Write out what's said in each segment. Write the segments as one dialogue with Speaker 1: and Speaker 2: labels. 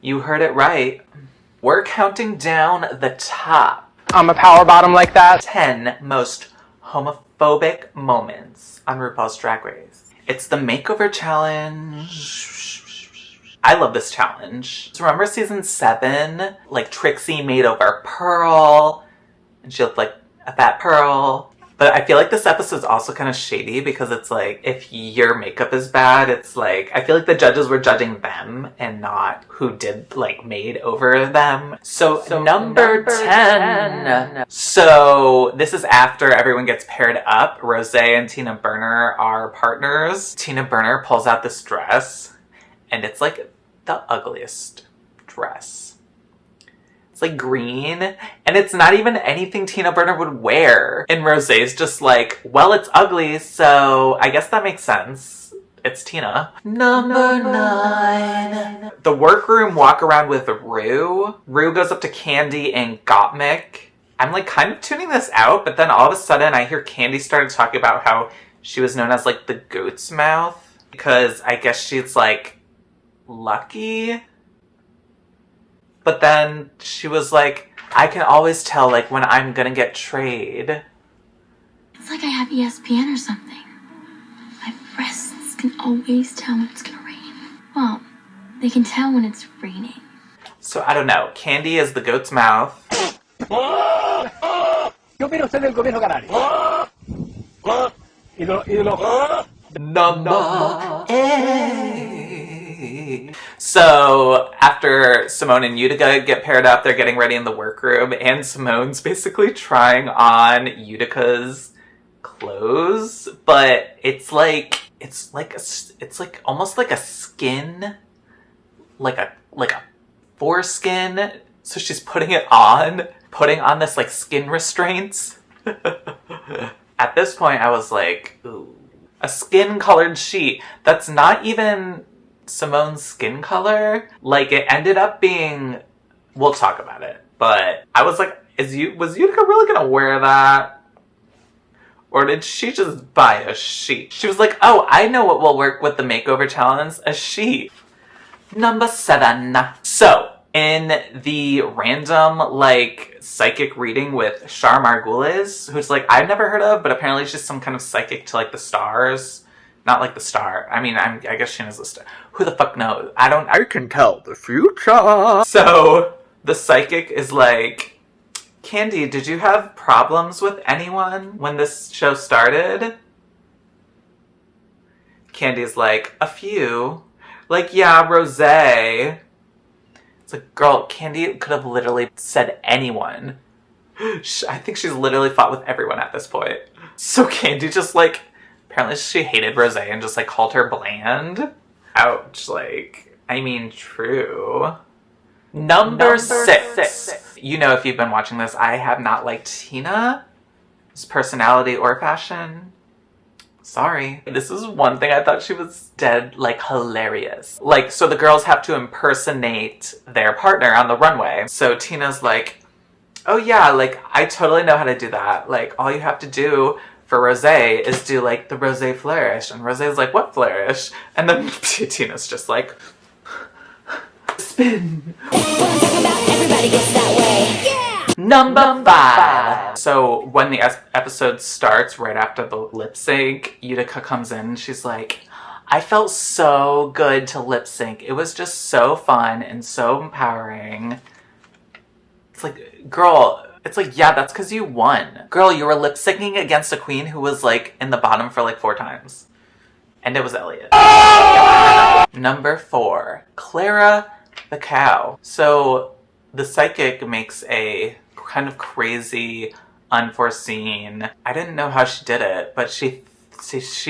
Speaker 1: You heard it right. We're counting down the top.
Speaker 2: I'm a power bottom like that.
Speaker 1: 10 most homophobic moments on RuPaul's Drag Race. It's the Makeover Challenge. I love this challenge. So remember season 7? Like Trixie made over Pearl, and she looked like a fat Pearl. But I feel like this episode's also kind of shady because it's like, if your makeup is bad, it's like, I feel like the judges were judging them and not who did, like, made over them. So number 10. So this is after everyone gets paired up. Rosé and Tina Burner are partners. Tina Burner pulls out this dress, and it's like the ugliest dress. Like green, and it's not even anything Tina Burner would wear. And Rosé's just like, well, it's ugly, so I guess that makes sense. It's Tina. Number 9. The workroom walk around with Rue. Rue goes up to Candy and Gottmik. I'm like kind of tuning this out, but then all of a sudden I hear Candy started talking about how she was known as like the goat's mouth because I guess she's like lucky. But then she was like, I can always tell, like, when I'm gonna get trade.
Speaker 3: It's like I have ESPN or something. My breasts can always tell when it's gonna rain. Well, they can tell when it's raining.
Speaker 1: So, I don't know. Candy is the goat's mouth. Number 8. So after Simone and Utica get paired up, they're getting ready in the workroom, and Simone's basically trying on Utica's clothes, but it's like almost like a skin, like a foreskin. So she's putting on this like skin restraints. At this point, I was like, ooh, a skin-colored sheet. That's not even Simone's skin color. Like, it ended up being, we'll talk about it, but I was like, was Utica really gonna wear that? Or did she just buy a sheet? She was like, oh, I know what will work with the makeover challenge, a sheet. Number 7. So, in the random, like, psychic reading with Char Margulies, who's like, I've never heard of, but apparently she's some kind of psychic to like the stars. Not like the star. I mean, I guess she knows the star. Who the fuck knows? I can tell the future. So, the psychic is like, Candy, did you have problems with anyone when this show started? Candy's like, a few. Like, yeah, Rosé. It's like, girl, Candy could have literally said anyone. I think she's literally fought with everyone at this point. So Candy just like, apparently she hated Rosé and just like called her bland. Ouch, like, I mean, true. Number 6. You know, if you've been watching this, I have not liked Tina's personality or fashion. Sorry. This is one thing I thought she was dead, like, hilarious. Like, so the girls have to impersonate their partner on the runway. So Tina's like, oh yeah, like, I totally know how to do that. Like, all you have to do for Rosé is do, like, the Rosé flourish. And Rosé's like, what flourish? And then Tina's just like, spin.
Speaker 4: Everybody gets that way. Yeah!
Speaker 1: Number 5. So when the episode starts, right after the lip sync, Utica comes in and she's like, I felt so good to lip sync. It was just so fun and so empowering. It's like, girl, it's like, yeah, that's because you won. Girl, you were lip syncing against a queen who was like in the bottom for like 4 times. And it was Elliot. Number 4, Clara the cow. So the psychic makes a kind of crazy, unforeseen, I didn't know how she did it, but she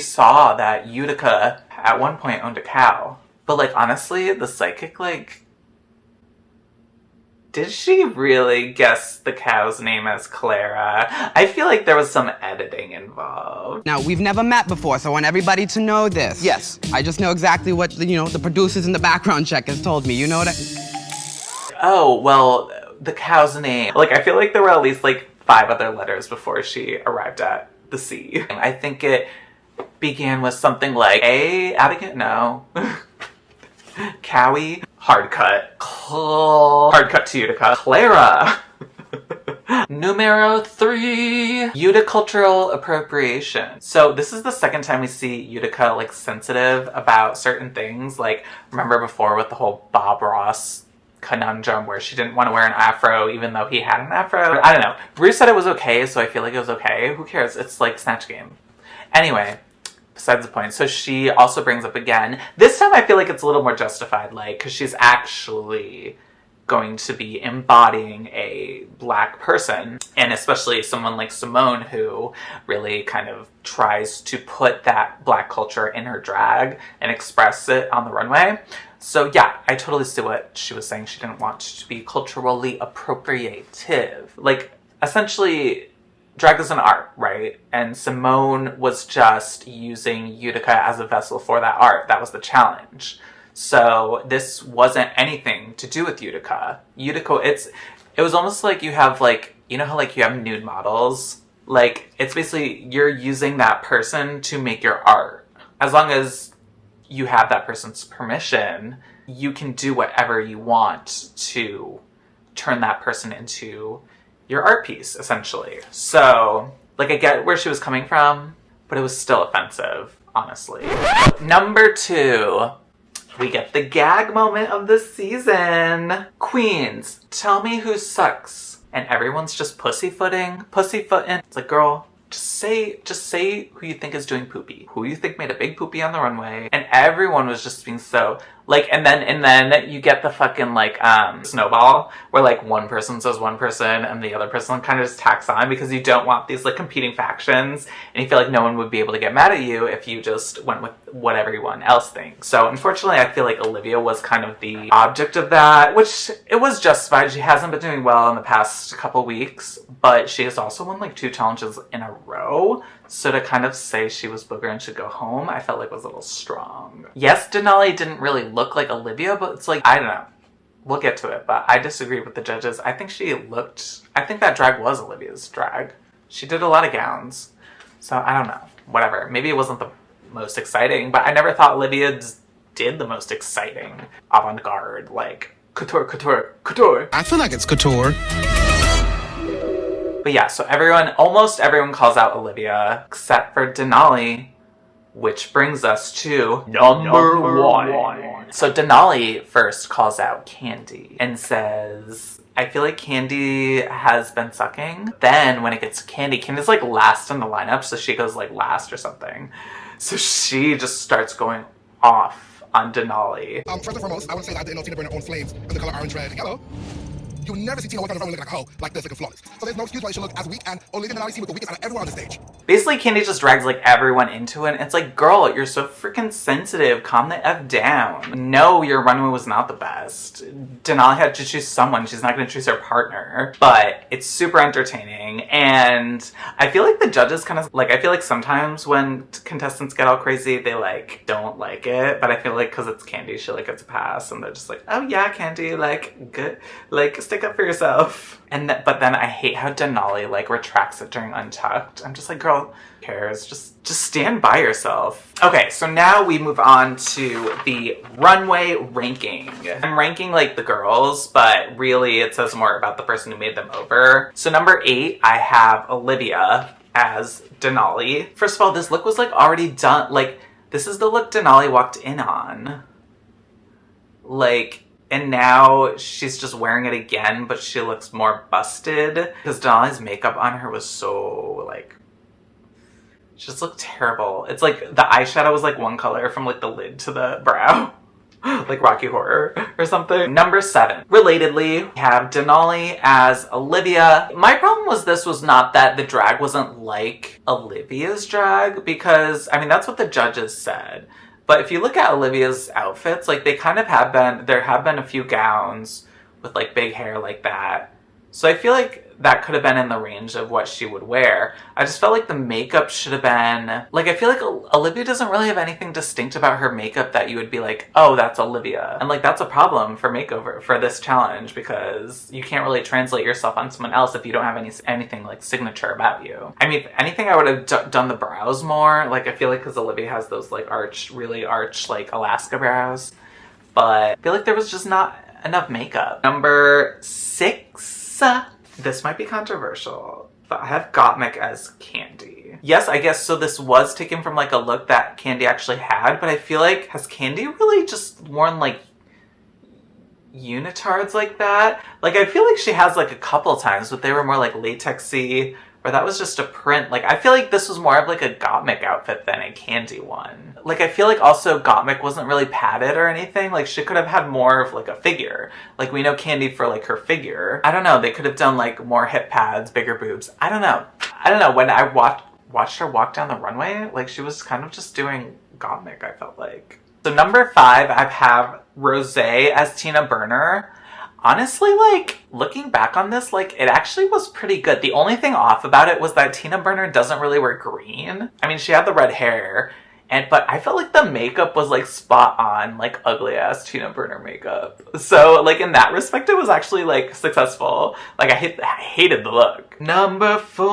Speaker 1: saw that Utica at one point owned a cow. But like, honestly, the psychic, like, did she really guess the cow's name as Clara? I feel like there was some editing involved.
Speaker 5: Now, we've never met before, so I want everybody to know this. Yes. I just know exactly what, the producers in the background check has told me. You know what
Speaker 1: Oh, well, the cow's name. Like, I feel like there were at least, like, 5 other letters before she arrived at the C. I think it began with something like Abigail? No. Cowie? Hard cut. Hard cut to Utica. Clara. Numero 3. Uticultural appropriation. So this is the second time we see Utica like sensitive about certain things. Like, remember before with the whole Bob Ross conundrum where she didn't want to wear an afro even though he had an afro. I don't know. Bruce said it was okay, so I feel like it was okay. Who cares? It's like Snatch Game. Anyway, besides the point. So she also brings up again. This time I feel like it's a little more justified, like, because she's actually going to be embodying a black person, and especially someone like Simone who really kind of tries to put that black culture in her drag and express it on the runway. So yeah, I totally see what she was saying. She didn't want to be culturally appropriative. Like, essentially, drag is an art, right? And Simone was just using Utica as a vessel for that art. That was the challenge. So this wasn't anything to do with Utica. Utica, it was almost like you have like, you know how like you have nude models? Like, it's basically you're using that person to make your art. As long as you have that person's permission, you can do whatever you want to turn that person into your art piece, essentially. So, like, I get where she was coming from, but it was still offensive, honestly. Number 2. We get the gag moment of the season. Queens, tell me who sucks. And everyone's just pussyfooting. It's like, girl, just say who you think is doing poopy. Who you think made a big poopy on the runway. And everyone was just being so, like, and then you get the fucking, like, snowball, where, like, one person says one person and the other person kind of just tacks on, because you don't want these, like, competing factions, and you feel like no one would be able to get mad at you if you just went with what everyone else thinks. So, unfortunately, I feel like Olivia was kind of the object of that, which it was justified. She hasn't been doing well in the past couple weeks, but she has also won, like, 2 challenges in a row. So to kind of say she was booger and should go home, I felt like was a little strong. Yes, Denali didn't really look like Olivia, but it's like, I don't know. We'll get to it, but I disagree with the judges. I think that drag was Olivia's drag. She did a lot of gowns. So I don't know. Whatever. Maybe it wasn't the most exciting, but I never thought Olivia did the most exciting avant-garde, like, couture, couture, couture.
Speaker 6: I feel like it's couture.
Speaker 1: But yeah, so almost everyone calls out Olivia, except for Denali, which brings us to number 1. So Denali first calls out Candy and says, I feel like Candy has been sucking. Then when it gets to Candy's like last in the lineup, so she goes like last or something. So she just starts going off on Denali.
Speaker 6: First and foremost, I would say that I didn't know Tina Burner owned flames in the color orange, red, and yellow. You will never see Tina walk on the runway looking like a hoe like this, looking flawless. So there's no excuse why she should look as weak, and Olivia Denali seemed the weakest out of everyone on the stage.
Speaker 1: Basically, Candy just drags like everyone into it. And it's like, girl, you're so freaking sensitive. Calm the F down. No, your runway was not the best. Denali had to choose someone. She's not going to choose her partner. But it's super entertaining. And I feel like the judges kind of, like, I feel like sometimes when contestants get all crazy, they, like, don't like it. But I feel like because it's Candy, she, like, gets a pass. And they're just like, oh, yeah, Candy, like, good. Like, stick up for yourself. But then I hate how Denali, like, retracts it during Untucked. I'm just like, girl, who cares? Just stand by yourself. Okay, so now we move on to the runway ranking. I'm ranking, like, the girls, but really it says more about the person who made them over. So number 8, I have Olivia as Denali. First of all, this look was, like, already done. Like, this is the look Denali walked in on. Like, and now she's just wearing it again, but she looks more busted. Because Denali's makeup on her was so, like, she just looked terrible. It's like the eyeshadow was like one color from like the lid to the brow. Like Rocky Horror or something. Number 7. Relatedly, we have Denali as Olivia. My problem was this was not that the drag wasn't like Olivia's drag, because, I mean, that's what the judges said. But if you look at Olivia's outfits, like, they kind of have been, there have been a few gowns with, like, big hair like that. So I feel like that could have been in the range of what she would wear. I just felt like the makeup should have been, like, I feel like Olivia doesn't really have anything distinct about her makeup that you would be like, oh, that's Olivia. And, like, that's a problem for Makeover, for this challenge, because you can't really translate yourself on someone else if you don't have anything, like, signature about you. I mean, if anything, I would have done the brows more. Like, I feel like because Olivia has those, like, really arched, like, Alaska brows. but I feel like there was just not enough makeup. Number 6. This might be controversial, but I have Gottmik as Candy. Yes, I guess so this was taken from like a look that Candy actually had, but I feel like, has Candy really just worn like unitards like that? Like, I feel like she has like a couple times, but they were more like latexy, or that was just a print. Like, I feel like this was more of like a Gottmik outfit than a Candy one. Like, I feel like also Gottmik wasn't really padded or anything. Like, she could have had more of like a figure. Like, we know Candy for like her figure. I don't know, they could have done like more hip pads, bigger boobs. I don't know. When I watched her walk down the runway, like, she was kind of just doing Gottmik, I felt like. So number 5, I have Rosé as Tina Burner. Honestly, like, looking back on this, like, it actually was pretty good. The only thing off about it was that Tina Burner doesn't really wear green. I mean, she had the red hair, but I felt like the makeup was, like, spot on, like, ugly-ass Tina Burner makeup. So, like, in that respect, it was actually, like, successful. Like, I hated the look. Number 4.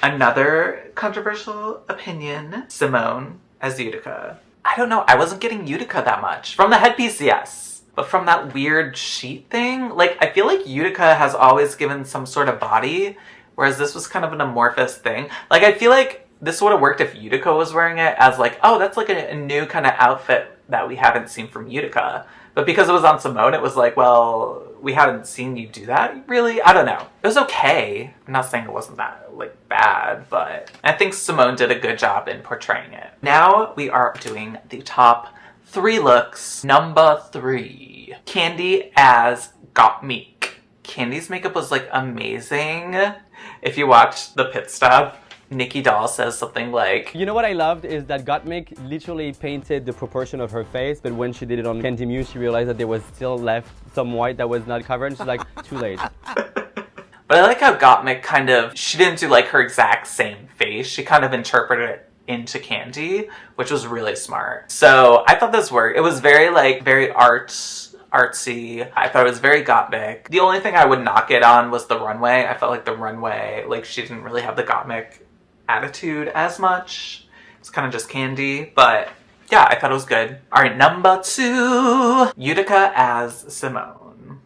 Speaker 1: Another controversial opinion, Simone as Utica. I don't know, I wasn't getting Utica that much. From the headpiece, yes. But from that weird sheet thing, like, I feel like Utica has always given some sort of body, whereas this was kind of an amorphous thing. Like, I feel like this would have worked if Utica was wearing it as like, oh, that's like a new kind of outfit that we haven't seen from Utica. But because it was on Simone, it was like, well, we haven't seen you do that, really? I don't know. It was okay. I'm not saying it wasn't that, like, bad, but I think Simone did a good job in portraying it. Now we are doing the top 3 looks. Number 3. Candy as Gottmik. Candy's makeup was, like, amazing. If you watched the pit stop, Nikki Doll says something like,
Speaker 7: you know what I loved is that Gottmik literally painted the proportion of her face, but when she did it on Candy Muse, she realized that there was still left some white that was not covered, and she's like, too late.
Speaker 1: But I like how Gottmik kind of, she didn't do, like, her exact same face. She kind of interpreted it into Candy, which was really smart. So I thought this worked. It was very, like, very artsy. I thought it was very Gottmik. The only thing I would knock it on was the runway. I felt like the runway, like, she didn't really have the Gottmik attitude as much. It's kind of just Candy, but yeah, I thought it was good. All right, number 2, Utica as Simone.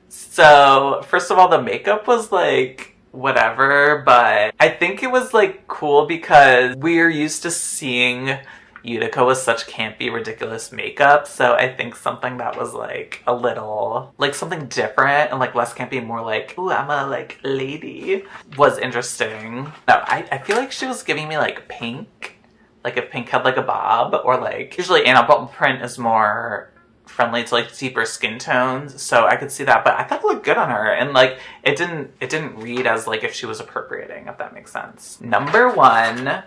Speaker 1: So first of all, the makeup was like whatever, but I think it was like cool because we're used to seeing Utica with such campy, ridiculous makeup, so I think something that was like a little, like something different and like less campy, more like, ooh, I'm a like lady, was interesting. No, I feel like she was giving me like Pink, like if Pink had like a bob, or like, usually Anna Bolton print is more friendly to like deeper skin tones, so I could see that, but I thought it looked good on her, and like it didn't read as like if she was appropriating, if that makes sense. Number 1.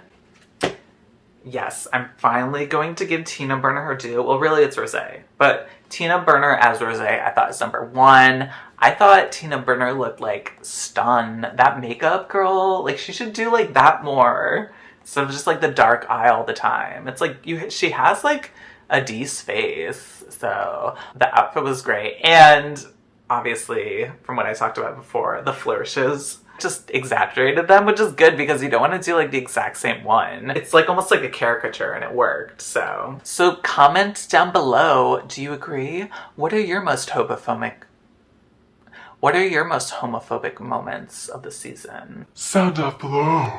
Speaker 1: Yes, I'm finally going to give Tina Burner her due. Well, really, it's Rosé. But Tina Burner as Rosé, I thought, is number 1. I thought Tina Burner looked, like, stunned. That makeup, girl, like, she should do, like, that more. Instead of just, like, the dark eye all the time. It's like, she has, like, a D's face. So, the outfit was great. And, obviously, from what I talked about before, the flourishes just exaggerated them, which is good because you don't want to do like the exact same one. It's like almost like a caricature, and it worked. So comment down below, do you agree? What are your most homophobic moments of the season?
Speaker 6: Sound off below.